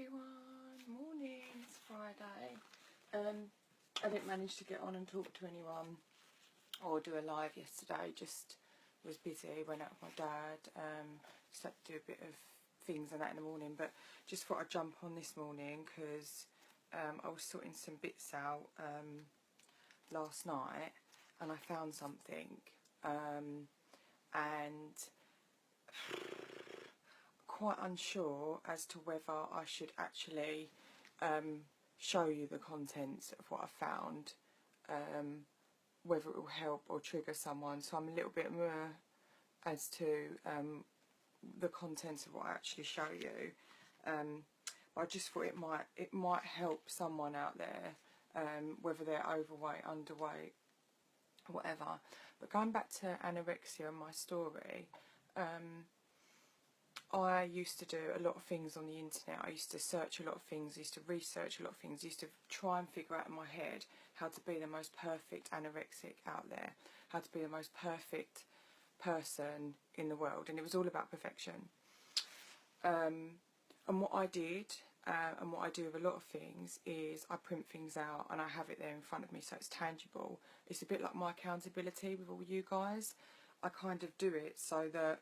everyone, morning, it's Friday. I didn't manage to get on and talk to anyone or do a live yesterday, just was busy, went out with my dad, just had to do a bit of things and that in the morning, but just thought I'd jump on this morning because I was sorting some bits out last night and I found something and quite unsure as to whether I should actually show you the contents of what I found, whether it will help or trigger someone. So I'm a little bit as to the contents of what I actually show you. But I just thought it might help someone out there, whether they're overweight, underweight, whatever. But going back to anorexia and my story, I used to do a lot of things on the internet. I used to search a lot of things, I used to research a lot of things, I used to try and figure out in my head how to be the most perfect anorexic out there, how to be the most perfect person in the world, and it was all about perfection. And what I did, and what I do with a lot of things, is I print things out and I have it there in front of me so it's tangible. It's a bit like my accountability with all you guys. I kind of do it so that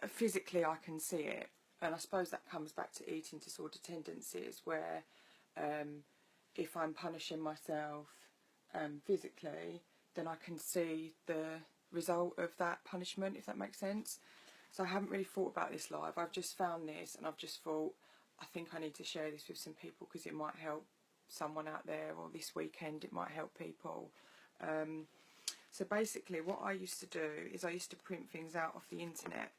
physically I can see it, and I suppose that comes back to eating disorder tendencies, where if I'm punishing myself physically, then I can see the result of that punishment, if that makes sense. So I haven't really thought about this live. I've just found this and I've just thought, I think I need to share this with some people because it might help someone out there, or this weekend it might help people. So basically what I used to do is I used to print things out off the internet.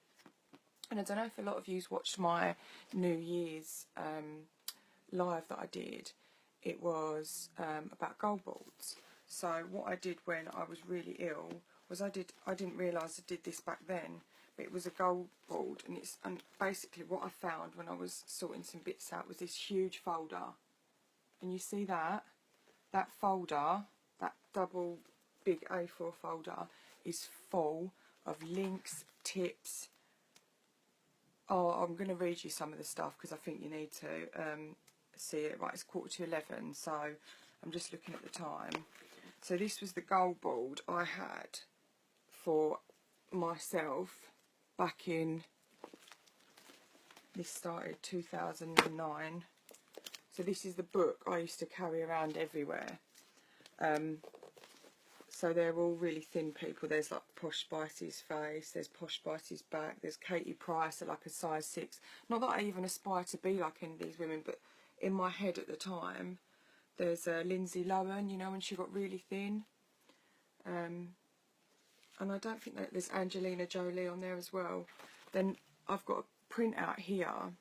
And I don't know if a lot of you's watched my New Year's live that I did. It was about goal boards. So what I did when I was really ill was I didn't realise I did this back then, but it was a goal board, and basically what I found when I was sorting some bits out was this huge folder. And you see that folder, that double big A4 folder, is full of links, tips. Oh, I'm going to read you some of the stuff because I think you need to see it. Right, it's 11:15, so I'm just looking at the time. So this was the goal board I had for myself back in, this started 2009. So this is the book I used to carry around everywhere. So they're all really thin people. There's like Posh Spice's face, there's Posh Spice's back, there's Katie Price at like a size 6. Not that I even aspire to be like any of these women, but in my head at the time, there's Lindsay Lohan, you know, when she got really thin. And I don't think that there's Angelina Jolie on there as well. Then I've got a print out here,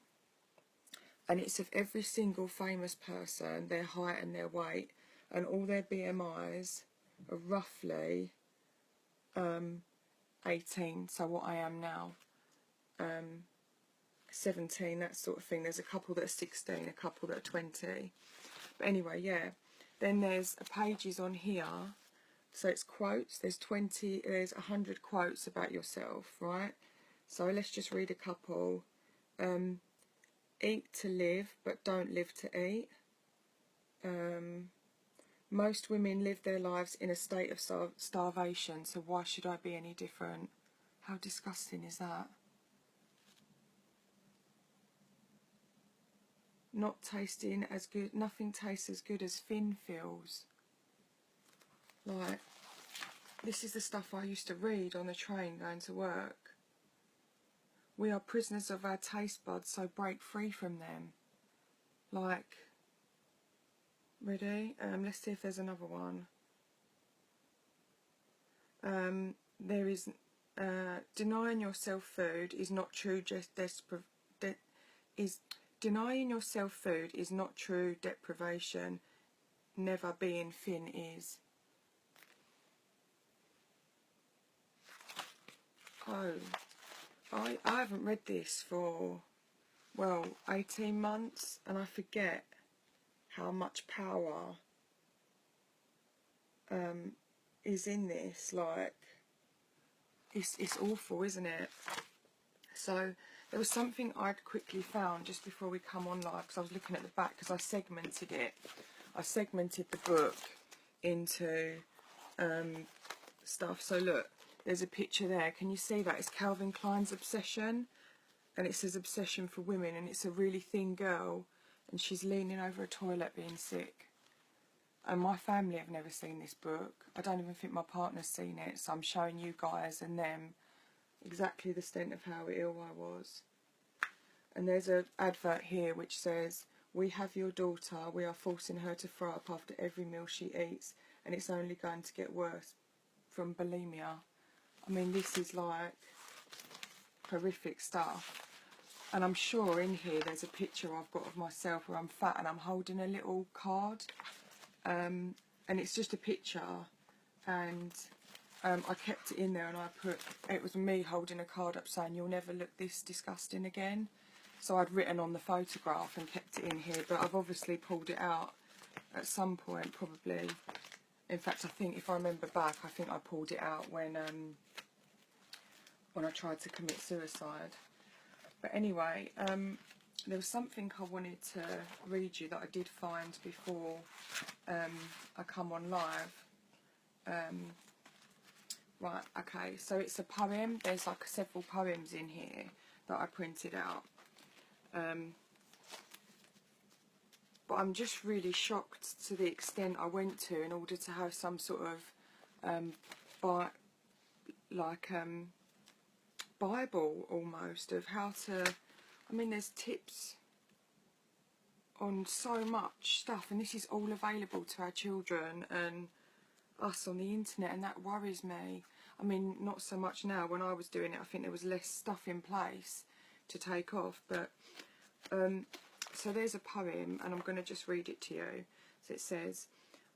and it's of every single famous person, their height and their weight, and all their BMIs are roughly 18, so what I am now, 17, that sort of thing. There's a couple that are 16, a couple that are 20. But anyway, yeah. Then there's pages on here, so it's quotes. There's 100 quotes about yourself, right? So let's just read a couple. Eat to live, but don't live to eat. Most women live their lives in a state of starvation, so why should I be any different? How disgusting is that? Not tasting as good, nothing tastes as good as thin feels. Like, this is the stuff I used to read on the train going to work. We are prisoners of our taste buds, so break free from them. Like, ready? Let's see if there's another one. There is denying yourself food is not true. Denying yourself food is not true deprivation. Never being thin is. Oh, I haven't read this for, well, 18 months, and I forget how much power is in this. Like, it's awful, isn't it? So there was something I'd quickly found just before we come on live, because I was looking at the back, because I segmented it. I segmented the book into stuff. So look, there's a picture there. Can you see that? It's Calvin Klein's Obsession, and it says Obsession for Women, and it's a really thin girl, and she's leaning over a toilet being sick. And my family have never seen this book. I don't even think my partner's seen it, so I'm showing you guys and them exactly the extent of how ill I was. And there's an advert here which says, "We have your daughter, we are forcing her to throw up after every meal she eats, and it's only going to get worse from bulimia." I mean, this is like horrific stuff. And I'm sure in here there's a picture I've got of myself where I'm fat and I'm holding a little card. And it's just a picture, and I kept it in there, and I put, it was me holding a card up saying, "You'll never look this disgusting again." So I'd written on the photograph and kept it in here, but I've obviously pulled it out at some point, probably. In fact, I think, if I remember back, I think I pulled it out when I tried to commit suicide. But anyway, there was something I wanted to read you that I did find before I come on live. Right, okay, so it's a poem. There's like several poems in here that I printed out. But I'm just really shocked to the extent I went to in order to have some sort of Bible almost of how to, I mean, there's tips on so much stuff, and this is all available to our children and us on the internet, and that worries me. I mean, not so much now. When I was doing it, I think there was less stuff in place to take off, but so there's a poem, and I'm going to just read it to you. So it says,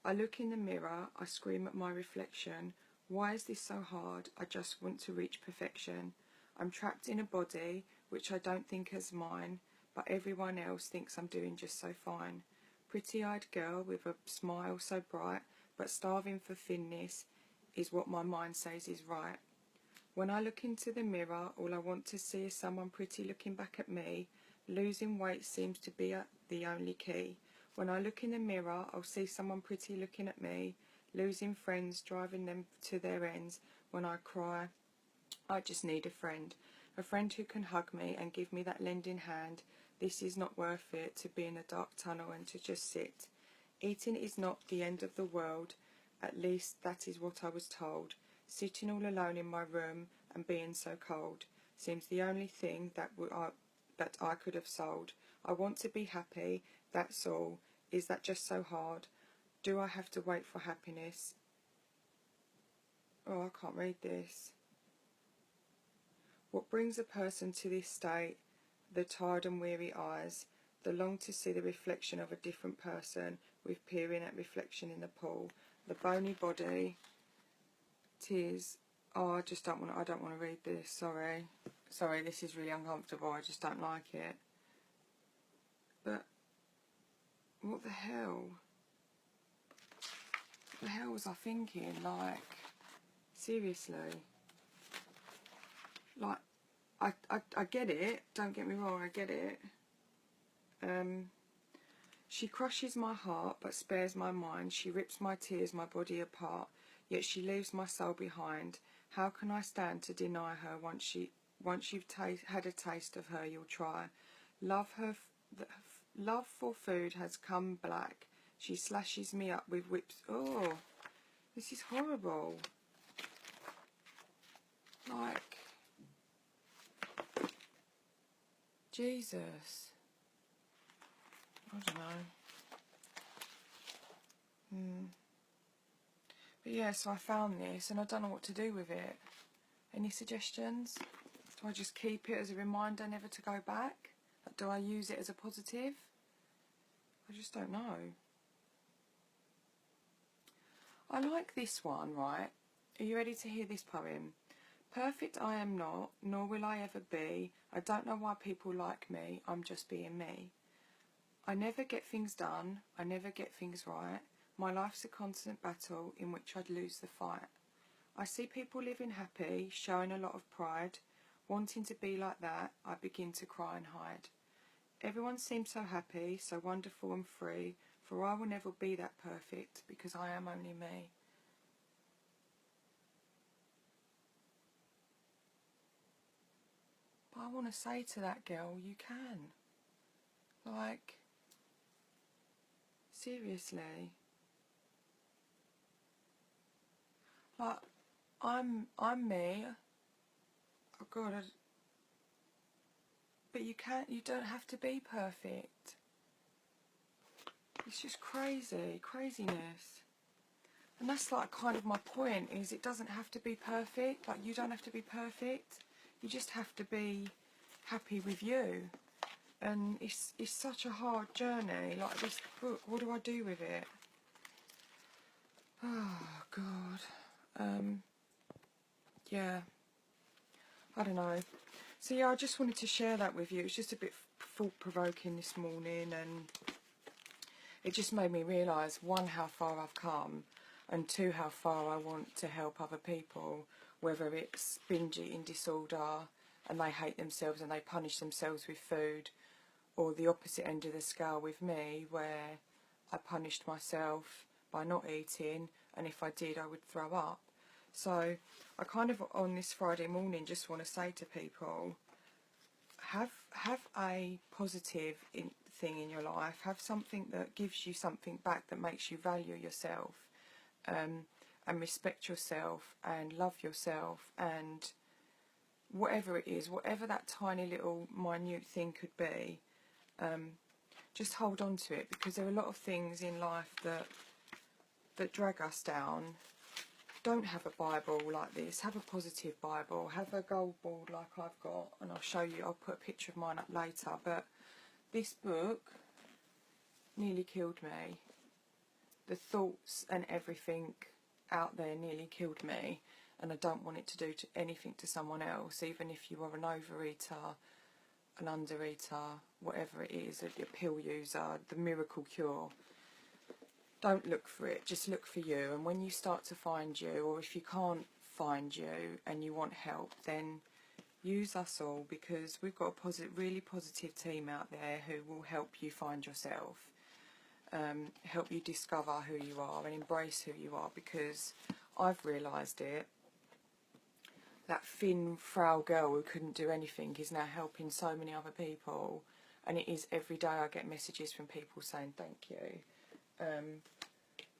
"I look in the mirror, I scream at my reflection. Why is this so hard? I just want to reach perfection. I'm trapped in a body which I don't think is mine, but everyone else thinks I'm doing just so fine. Pretty-eyed girl with a smile so bright, but starving for thinness is what my mind says is right. When I look into the mirror, all I want to see is someone pretty looking back at me. Losing weight seems to be the only key. When I look in the mirror, I'll see someone pretty looking at me. Losing friends, driving them to their ends. When I cry, I just need a friend who can hug me and give me that lending hand. This is not worth it, to be in a dark tunnel and to just sit. Eating is not the end of the world, at least that is what I was told. Sitting all alone in my room and being so cold seems the only thing that I could have sold. I want to be happy, that's all. Is that just so hard? Do I have to wait for happiness?" Oh, I can't read this. "What brings a person to this state? The tired and weary eyes, the long to see the reflection of a different person with peering at reflection in the pool, the bony body, tears." Oh, I don't want to read this, sorry. Sorry, this is really uncomfortable, I just don't like it. But, what the hell? What the hell was I thinking? Like, seriously. Like, I get it, don't get me wrong, I get it. She crushes my heart but spares my mind. She rips my tears, my body apart, yet she leaves my soul behind. How can I stand to deny her? Once you've had a taste of her, you'll try. Love for food has come black. She slashes me up with whips. Oh, this is horrible. Like, Jesus. I don't know. But yeah, so I found this and I don't know what to do with it. Any suggestions? Do I just keep it as a reminder never to go back? Do I use it as a positive? I just don't know. I like this one, right? Are you ready to hear this poem? "Perfect I am not, nor will I ever be. I don't know why people like me, I'm just being me. I never get things done, I never get things right. My life's a constant battle in which I'd lose the fight. I see people living happy, showing a lot of pride. wanting to be like that, I begin to cry and hide. Everyone seems so happy, so wonderful and free, for I will never be that perfect, because I am only me. But I want to say to that girl, you can. Like, seriously. Like, I'm me. Oh God, but you don't have to be perfect. It's just craziness. And that's like kind of my point, is it doesn't have to be perfect. Like, you don't have to be perfect. You just have to be happy with you. And it's such a hard journey. Like, this book, what do I do with it? Oh God. Yeah, I don't know. So yeah, I just wanted to share that with you. It's just a bit thought-provoking this morning, and it just made me realise, one, how far I've come, and two, how far I want to help other people, whether it's binge eating disorder and they hate themselves and they punish themselves with food, or the opposite end of the scale with me, where I punished myself by not eating, and if I did, I would throw up. So I kind of, on this Friday morning, just want to say to people, have a positive thing in your life. Have something that gives you something back, that makes you value yourself, and respect yourself and love yourself, and whatever it is, whatever that tiny little minute thing could be, just hold on to it, because there are a lot of things in life that drag us down. Don't have a Bible like this. Have a positive Bible. Have a gold board like I've got, and I'll show you. I'll put a picture of mine up later. But this book nearly killed me. The thoughts and everything out there nearly killed me, and I don't want it to do anything to someone else, even if you are an overeater, an undereater, whatever it is, a pill user, the miracle cure. Don't look for it, just look for you. And when you start to find you, or if you can't find you and you want help, then use us all, because we've got a really positive team out there who will help you find yourself, help you discover who you are and embrace who you are, because I've realised it. That thin, frail girl who couldn't do anything is now helping so many other people, and it is every day I get messages from people saying thank you.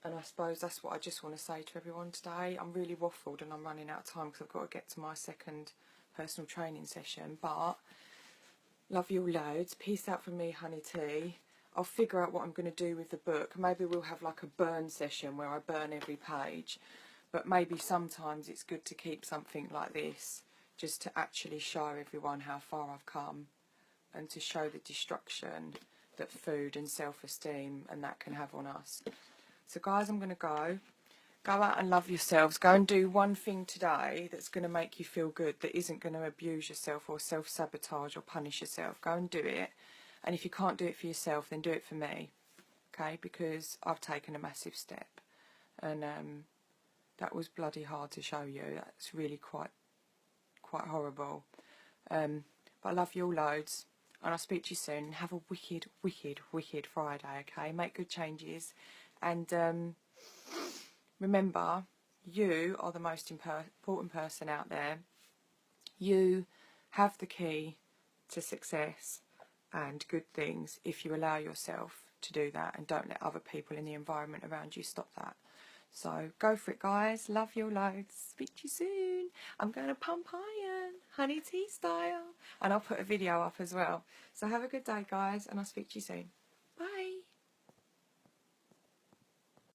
And I suppose that's what I just want to say to everyone today. I'm really waffled and I'm running out of time because I've got to get to my second personal training session. But love you all loads. Peace out from me, Honey Tea. I'll figure out what I'm going to do with the book. Maybe we'll have like a burn session where I burn every page. But maybe sometimes it's good to keep something like this, just to actually show everyone how far I've come, and to show the destruction that food and self-esteem and that can have on us. So guys, I'm going to go out and love yourselves. Go and do one thing today that's going to make you feel good, that isn't going to abuse yourself or self-sabotage or punish yourself. Go and do it. And if you can't do it for yourself, then do it for me, okay? Because I've taken a massive step, and that was bloody hard to show you. That's really quite horrible. But I love you all loads, and I'll speak to you soon. Have a wicked Friday, okay? Make good changes, and remember, you are the most important person out there. You have the key to success and good things if you allow yourself to do that, and don't let other people in the environment around you stop that. So go for it, guys. Love you loads. Speak to you soon. I'm going to pump iron, Honey Tea style, and I'll put a video up as well. So have a good day, guys, and I'll speak to you soon.